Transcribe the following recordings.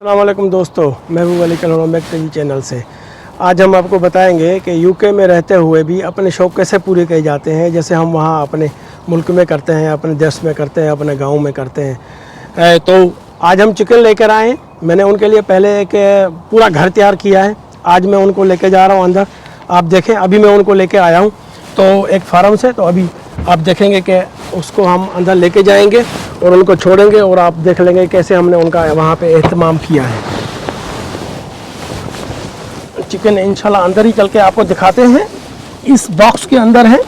अस्सलाम वालेकुम दोस्तों, महबूब अली कलोमेक टीवी चैनल से। आज हम आपको बताएंगे कि यूके में रहते हुए भी अपने शौक़ कैसे पूरे किए जाते हैं, जैसे हम वहाँ अपने मुल्क में करते हैं, अपने देश में करते हैं, अपने गांव में करते हैं। तो आज हम चिकन लेकर आए हैं। मैंने उनके लिए पहले एक पूरा घर तैयार किया है। आज मैं उनको लेके जा रहा हूँ अंदर। आप देखें, अभी मैं उनको लेके आया हूँ तो एक फार्म से। तो अभी आप देखेंगे कि उसको हम अंदर लेके जाएंगे और उनको छोड़ेंगे और आप देख लेंगे कैसे हमने उनका वहाँ पे एहतमाम किया है। चिकन इंशाल्लाह अंदर ही चल के आपको दिखाते हैं। इस बॉक्स के अंदर है।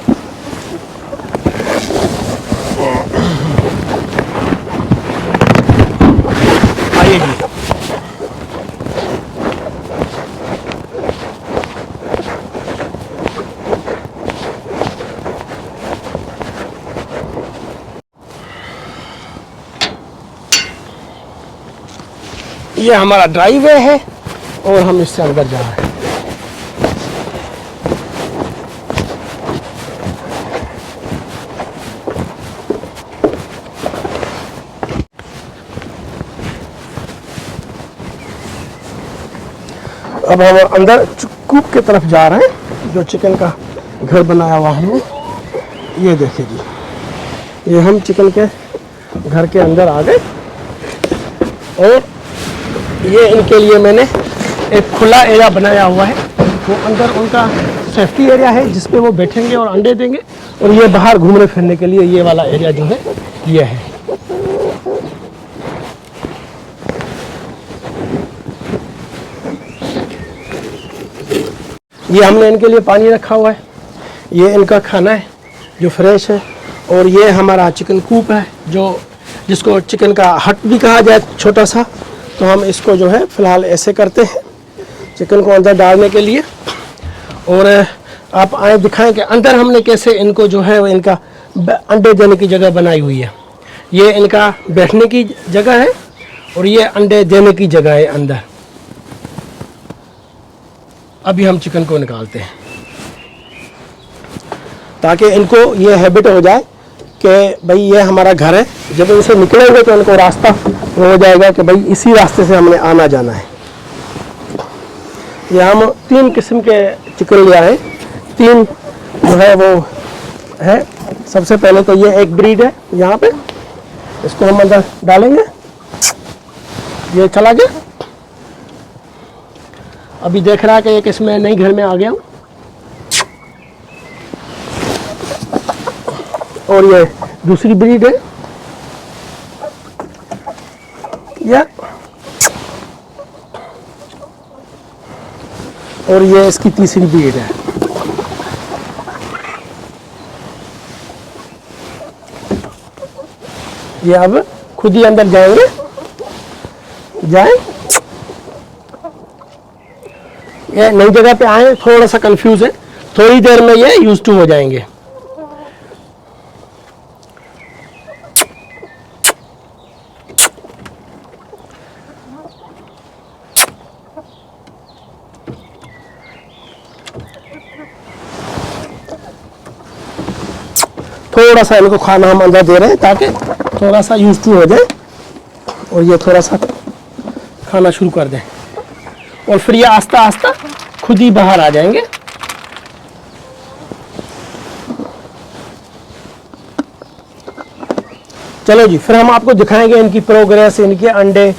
आइए जी। ये हमारा ड्राइववे है और हम इससे अंदर जा रहे हैं। अब हम अंदर कूप की तरफ जा रहे हैं, जो चिकन का घर बनाया हुआ हमने। ये देखिए जी, ये हम चिकन के घर के अंदर आ गए और ये इनके लिए मैंने एक खुला एरिया बनाया हुआ है। वो अंदर उनका सेफ्टी एरिया है जिस पे वो बैठेंगे और अंडे देंगे, और ये बाहर घूमने फिरने के लिए ये वाला एरिया जो है ये है। ये हमने इनके लिए पानी रखा हुआ है। ये इनका खाना है जो फ्रेश है। और ये हमारा चिकन कूप है, जो जिसको चिकन का हट भी कहा जाए, छोटा सा। तो हम इसको जो है फ़िलहाल ऐसे करते हैं चिकन को अंदर डालने के लिए। और आप आए दिखाएं कि अंदर हमने कैसे इनको जो है इनका अंडे देने की जगह बनाई हुई है। ये इनका बैठने की जगह है और ये अंडे देने की जगह है अंदर। अभी हम चिकन को निकालते हैं ताकि इनको ये हैबिट हो जाए कि भाई ये हमारा घर है। जब इनसे निकलेंगे तो इनको रास्ता हो जाएगा कि भाई इसी रास्ते से हमने आना जाना है। ये हम 3 किस्म के चिकन ले आए। 3 जो है वो है। सबसे पहले तो ये एक ब्रीड है। यहाँ पे इसको हम अंदर डालेंगे। ये चला गया। अभी देख रहा है कि एक इसमें नई घर में आ गया हूँ। और ये दूसरी ब्रीड है। या और ये इसकी तीसरी ब्रीड है। ये अब खुद ही अंदर जाएंगे। जाएं। ये नई जगह पे आए, थोड़ा सा कंफ्यूज है। थोड़ी देर में ये यूज टू हो जाएंगे। थोड़ा सा इनको खाना हम अंदर दे रहे हैं ताकि थोड़ा सा यूज टू हो जाए और ये थोड़ा सा खाना शुरू कर दें, और फिर ये आस्ता आस्ता खुद ही बाहर आ जाएंगे। चलो जी, फिर हम आपको दिखाएंगे इनकी प्रोग्रेस, इनके अंडे